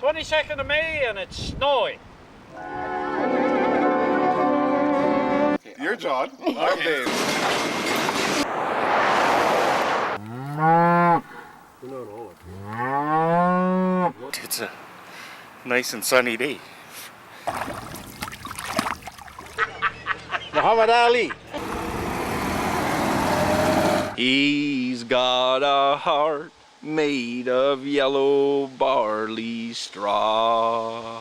22nd of May and it's snowing. You're John. I'm Dave. It's a nice and sunny day. Muhammad Ali. He's got a heart made of yellow barley straw.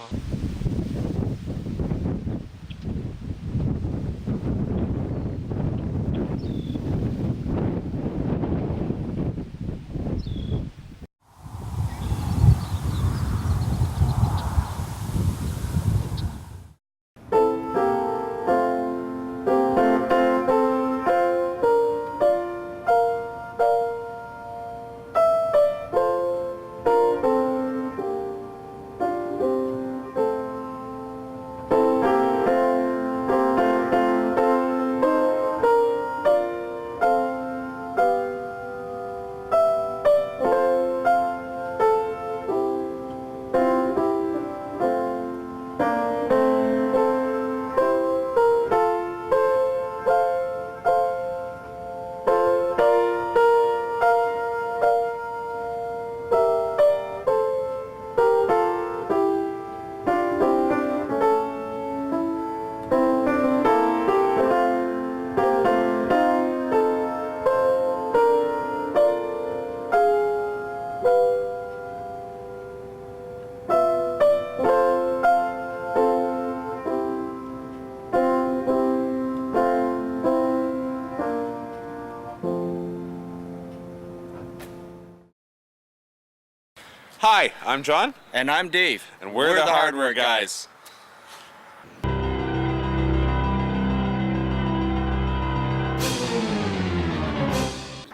Hi, I'm John. And I'm Dave. And we're the Hardware Guys.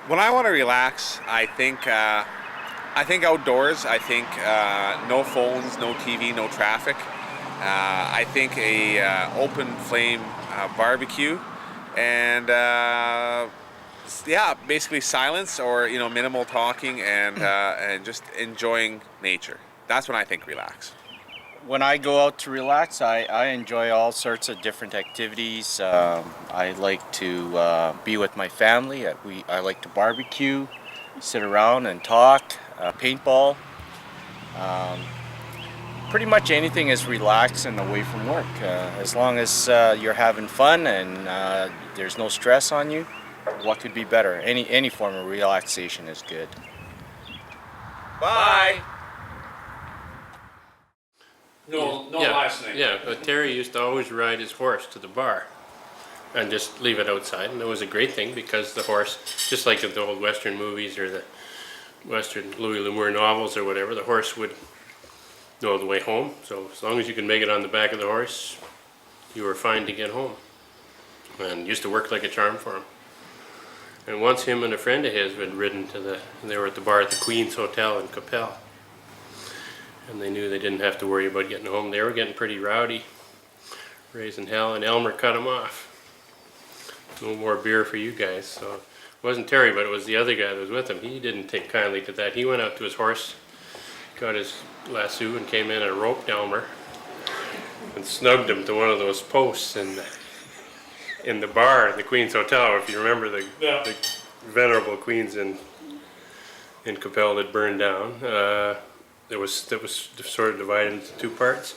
When I want to relax, I think outdoors. I think no phones, no TV, no traffic. I think a open flame barbecue, and yeah, basically silence or minimal talking and just enjoying nature. That's when I think relax. When I go out to relax, I enjoy all sorts of different activities. I like to be with my family. I like to barbecue, sit around and talk, paintball. Pretty much anything is relaxed and away from work. As long as you're having fun and there's no stress on you, what could be better? Any form of relaxation is good. Bye. No Yeah, last name. Yeah, but Terry used to always ride his horse to the bar and just leave it outside, and it was a great thing because the horse, just like in the old Western movies or the Western Louis L'Amour novels or whatever, the horse would know the way home. So as long as you can make it on the back of the horse, you were fine to get home. And used to work like a charm for him. And once him and a friend of his had ridden they were at the bar at the Queen's Hotel in Capel. And they knew they didn't have to worry about getting home. They were getting pretty rowdy, raising hell, and Elmer cut him off. No more beer for you guys. So it wasn't Terry, but it was the other guy that was with him. He didn't take kindly to that. He went out to his horse, got his lasso, and came in and roped Elmer and snugged him to one of those posts in the bar at the Queen's Hotel. If you remember the venerable Queen's in Capel that burned down. That was sort of divided into two parts,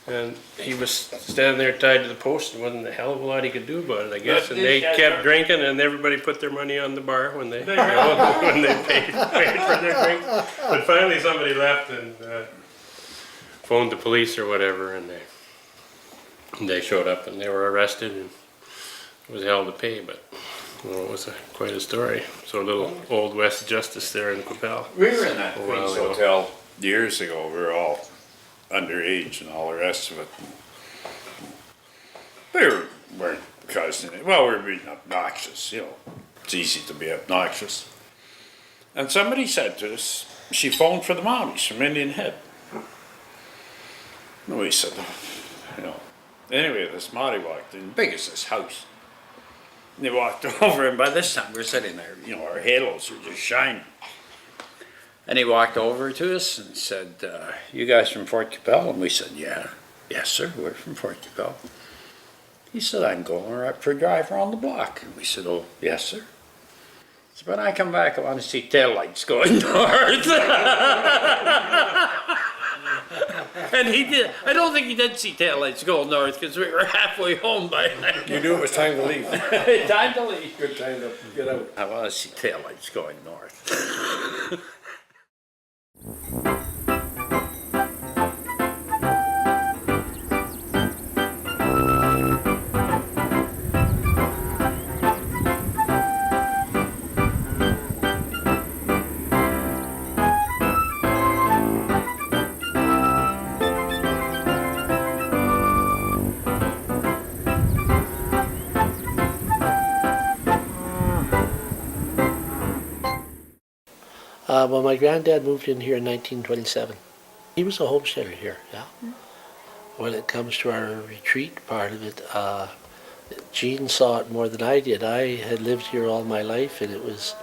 and he was standing there tied to the post, and wasn't a hell of a lot he could do about it, I guess. And they kept drinking, and everybody put their money on the bar when they when they paid for their drink. But finally, somebody left and phoned the police or whatever, and they showed up, and they were arrested, and it was hell to pay. But well, it was quite a story. So a little Old West justice there in Capel. We were in that A while Queen's ago. Hotel years ago. We were all underage and all the rest of it. Weren't causing it. Well, we were being obnoxious, It's easy to be obnoxious. And somebody said to us, she phoned for the Mounties from Indian Head. And we said, Anyway, this Mountie walked in, big as this house. And they walked over, and by this time we're sitting there, our halos were just shining. And he walked over to us and said, you guys from Fort Capel? And we said, yeah. Yes, sir, we're from Fort Capel. He said, I'm going for a drive around the block. And we said, oh, yes, sir. So when I come back, I want to see taillights going north. And he did. I don't think he did see taillights going north because we were halfway home by then. You knew it was time to leave. Time to leave. Good time to get out. I want to see taillights going north. Well, my granddad moved in here in 1927. He was a homesteader here, yeah. When it comes to our retreat part of it, Gene saw it more than I did. I had lived here all my life, and it was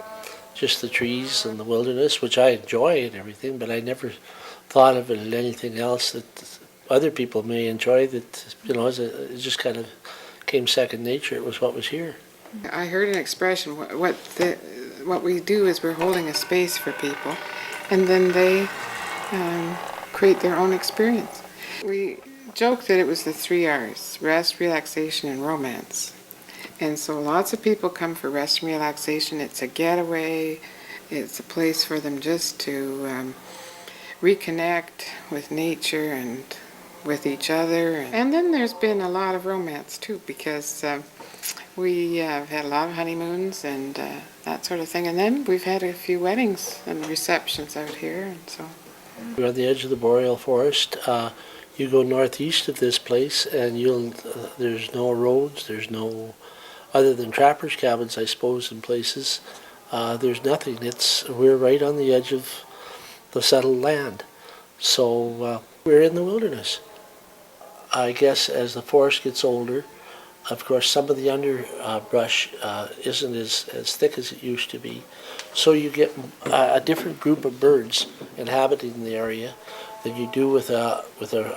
just the trees and the wilderness, which I enjoy and everything, but I never thought of it as anything else that other people may enjoy that, you know, it just kind of came second nature. It was what was here. I heard an expression, what we do is we're holding a space for people, and then they create their own experience. We joked that it was the 3 R's: rest, relaxation, and romance. And so lots of people come for rest and relaxation. It's a getaway. It's a place for them just to reconnect with nature and with each other. And then there's been a lot of romance too, because we have had a lot of honeymoons and that sort of thing. And then we've had a few weddings and receptions out here, and so. We're on the edge of the boreal forest. You go northeast of this place, and there's no roads. There's no, other than trappers' cabins, I suppose, in places. There's nothing. We're right on the edge of the settled land, so we're in the wilderness. I guess as the forest gets older, of course, some of the underbrush isn't as thick as it used to be. So you get a different group of birds inhabiting the area than you do with a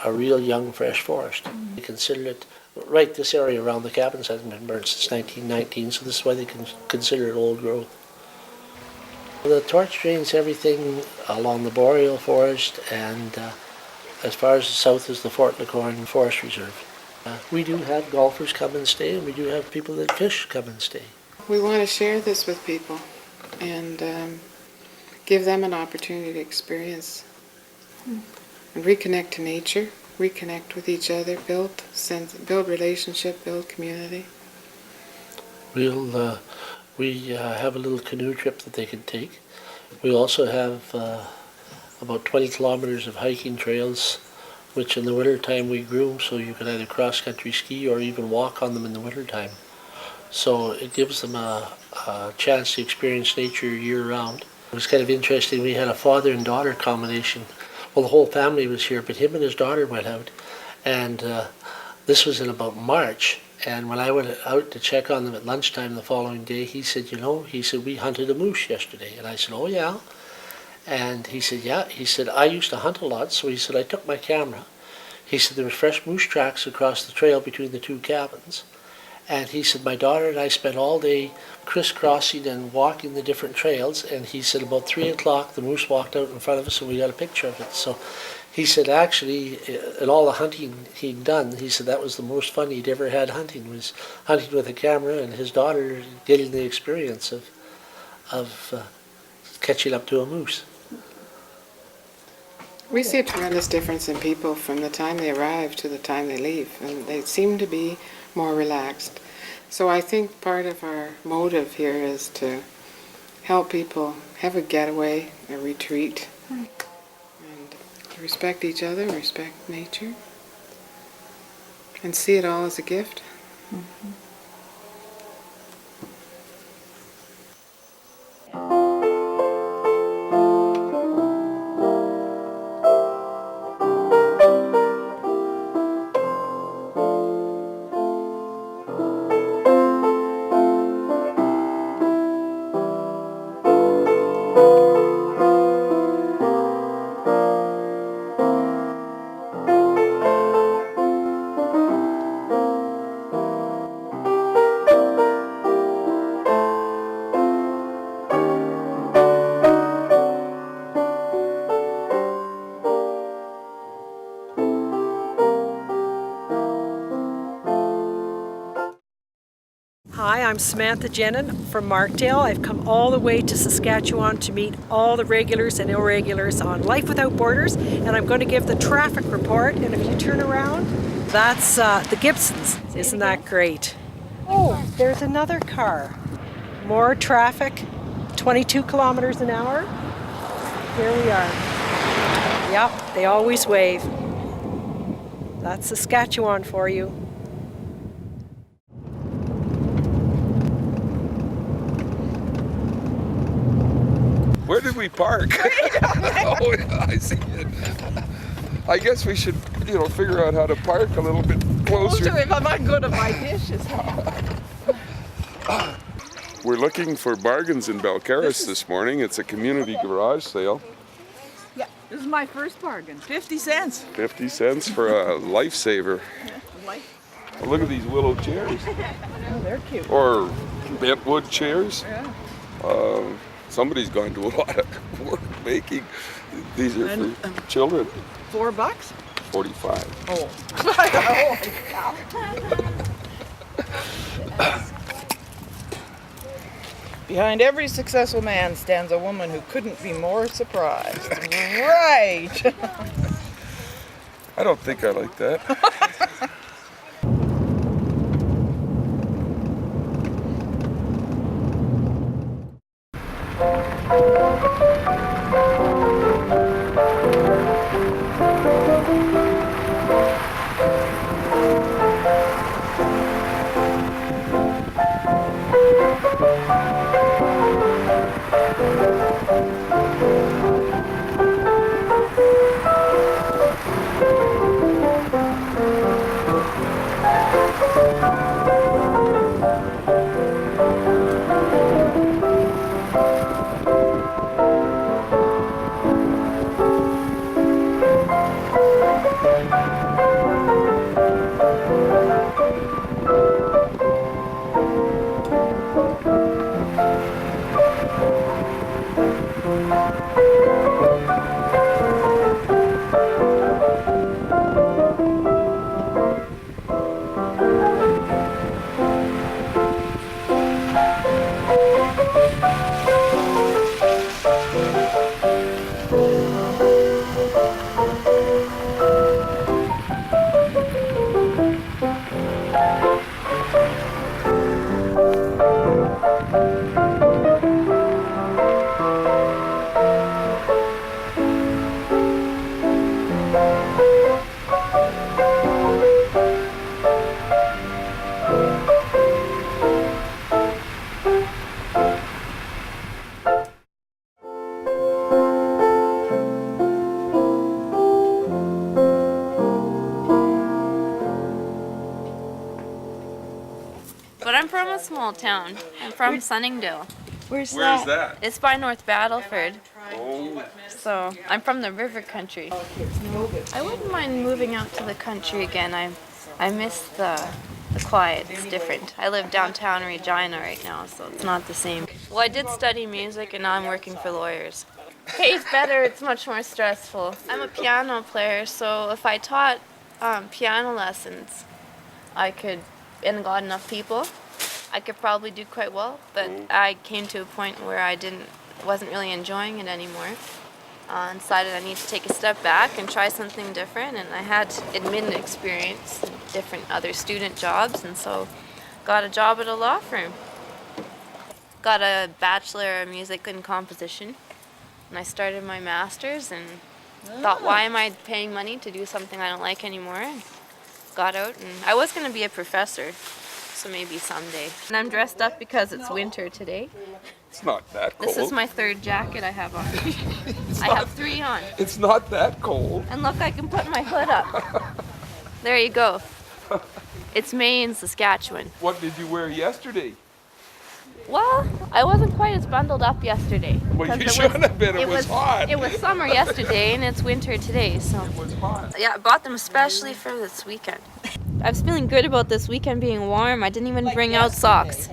real young, fresh forest. They consider it, right, this area around the cabins hasn't been burned since 1919, so this is why they can consider it old growth. The torch drains everything along the boreal forest, and as far as the south is the Fort LaCorne Forest Reserve. We do have golfers come and stay, and we do have people that fish come and stay. We want to share this with people and give them an opportunity to experience and reconnect to nature, reconnect with each other, build relationship, build community. We have a little canoe trip that they can take. We also have about 20 kilometers of hiking trails, which in the wintertime we groom so you can either cross-country ski or even walk on them in the wintertime. So it gives them a chance to experience nature year-round. It was kind of interesting. We had a father and daughter combination. Well, the whole family was here, but him and his daughter went out. And this was in about March. And when I went out to check on them at lunchtime the following day, he said, we hunted a moose yesterday. And I said, oh, yeah? And he said, yeah. He said, I used to hunt a lot, so he said, I took my camera. He said, there were fresh moose tracks across the trail between the 2 cabins. And he said, my daughter and I spent all day crisscrossing and walking the different trails. And he said, about 3 o'clock, the moose walked out in front of us and we got a picture of it. So he said, actually, in all the hunting he'd done, he said that was the most fun he'd ever had hunting, was hunting with a camera and his daughter getting the experience of catching up to a moose. We see a tremendous difference in people from the time they arrive to the time they leave, and they seem to be more relaxed. So I think part of our motive here is to help people have a getaway, a retreat, and respect each other, respect nature, and see it all as a gift. I'm Samantha Jenin from Markdale. I've come all the way to Saskatchewan to meet all the regulars and irregulars on Life Without Borders, and I'm going to give the traffic report. And if you turn around, that's the Gibsons. Isn't that great? Oh, there's another car. More traffic, 22 kilometers an hour. Here we are. Yep, they always wave. That's Saskatchewan for you. Where did we park? Oh, I see it. I guess we should, figure out how to park a little bit closer. If I'm not good at my dishes. We're looking for bargains in Belcarris this morning. It's a community garage sale. Yeah, this is my first bargain. 50 cents. 50 cents for a lifesaver. Oh, look at these willow chairs. Oh, they're cute. Or bentwood chairs. Yeah. Somebody's gone to a lot of work making. These are for children. $4? 45. Oh. Holy cow. Behind every successful man stands a woman who couldn't be more surprised. Right. I don't think I like that. But I'm from a small town. I'm from Sunningdale. Where's that? It's by North Battleford. Oh. So I'm from the river country. I wouldn't mind moving out to the country again. I miss the quiet. It's different. I live downtown Regina right now, so it's not the same. Well, I did study music, and now I'm working for lawyers. Pays better. It's much more stressful. I'm a piano player, so if I taught piano lessons, and got enough people, I could probably do quite well. But I came to a point where I wasn't really enjoying it anymore. And decided I need to take a step back and try something different. And I had admin experience in different other student jobs, and so got a job at a law firm. Got a Bachelor of Music and Composition, and I started my master's and thought, why am I paying money to do something I don't like anymore? And got out, and I was going to be a professor, so maybe someday. And I'm dressed up because it's winter today. It's not that cold. This is my third jacket I have on. I have 3 on. It's not that cold. And look, I can put my hood up. There you go. It's May in Saskatchewan. What did you wear yesterday? Well, I wasn't quite as bundled up yesterday. Well, you shouldn't have been. It was hot. It was summer yesterday, and it's winter today, so. It was hot. Yeah, I bought them especially for this weekend. I was feeling good about this weekend being warm. I didn't even bring out socks.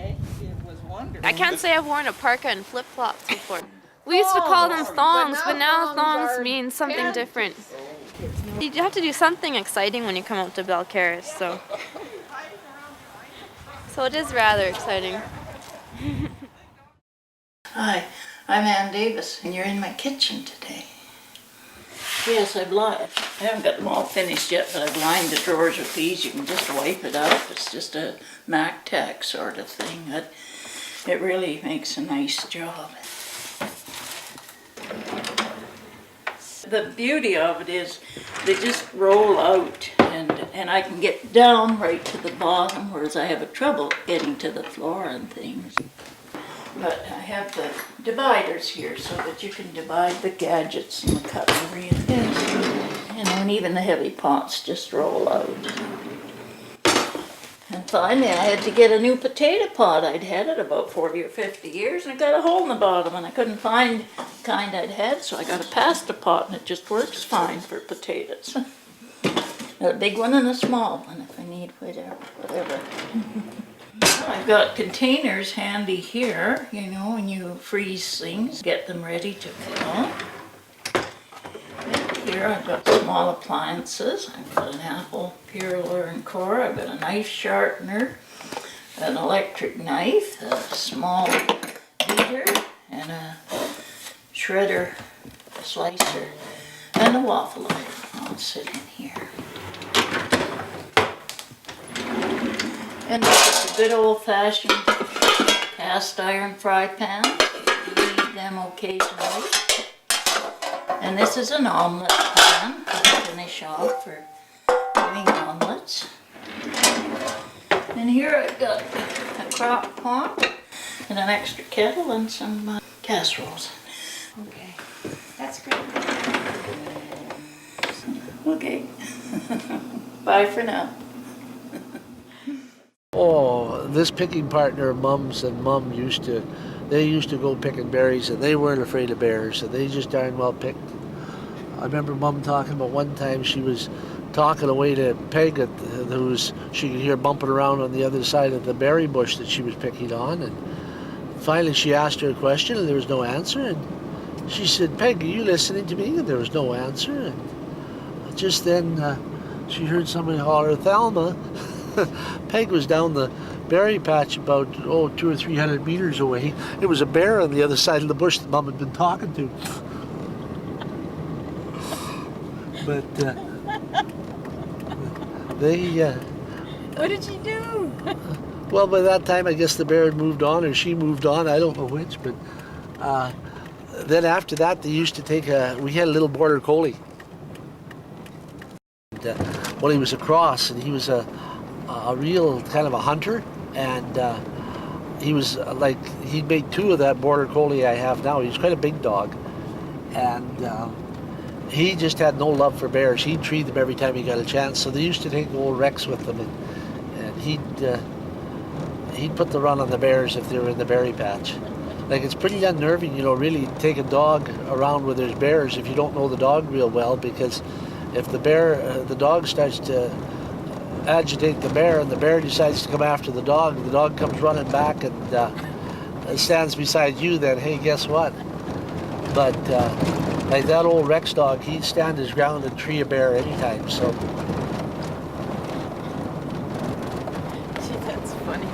I can't say I've worn a parka and flip-flops before. We used to call them thongs, but now thongs mean something different. You have to do something exciting when you come out to Belcarris, so So it is rather exciting. Hi, I'm Ann Davis, and you're in my kitchen today. Yes, I haven't got them all finished yet, but I've lined the drawers with these. You can just wipe it up. It's just a MacTac sort of thing. It really makes a nice job. The beauty of it is they just roll out, and I can get down right to the bottom, whereas I have a trouble getting to the floor and things. But I have the dividers here so that you can divide the gadgets and the cutlery and things. You know, and even the heavy pots just roll out. And finally I had to get a new potato pot. I'd had it about 40 or 50 years and it got a hole in the bottom and I couldn't find the kind I'd had, so I got a pasta pot and it just works fine for potatoes. A big one and a small one if I need whatever. I've got containers handy here, you know, when you freeze things, get them ready to fill. And here I've got small appliances. I've got an apple peeler and core. I've got a knife sharpener, an electric knife, a small beater, and a shredder, a slicer, and a waffle iron all sit in here. And this is a good old-fashioned cast iron fry pan. I need them occasionally. And this is an omelet pan to finish off for doing omelets. And here I've got a crock pot and an extra kettle and some casseroles. Okay, that's great. Okay, bye for now. Oh, this picking partner of Mum's and Mum used to go picking berries and they weren't afraid of bears and they just darn well picked. I remember Mum talking about one time she was talking away to Peg she could hear bumping around on the other side of the berry bush that she was picking on, and finally she asked her a question and there was no answer, and she said, "Peg, are you listening to me?" And there was no answer, and just then she heard somebody holler, "Thelma." Peg was down the berry patch about 200 or 300 meters away. It was a bear on the other side of the bush that Mum had been talking to. But What did she do? Well, by that time I guess the bear had moved on or she moved on, I don't know which, but then after that they used to we had a little border collie. And, well, he was a cross and he was a real kind of a hunter, and he was he'd made two of that border collie I have now. He was quite a big dog, and he just had no love for bears. He'd treat them every time he got a chance, so they used to take old Rex with them, and he'd put the run on the bears if they were in the berry patch. Like, it's pretty unnerving, you know, really take a dog around where there's bears if you don't know the dog real well, because if the dog starts to agitate the bear and the bear decides to come after the dog comes running back and stands beside you, then hey, guess what? But like that old Rex dog, he'd stand his ground and tree a bear anytime, so. Gee, that's funny.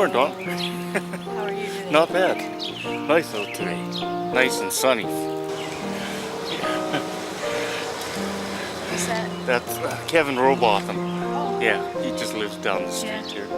Morning, Don. How are you doing? Not bad. Nice out today. Nice and sunny. Who's that? That's Kevin Robotham. Yeah, he just lives down the street here.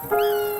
Bye.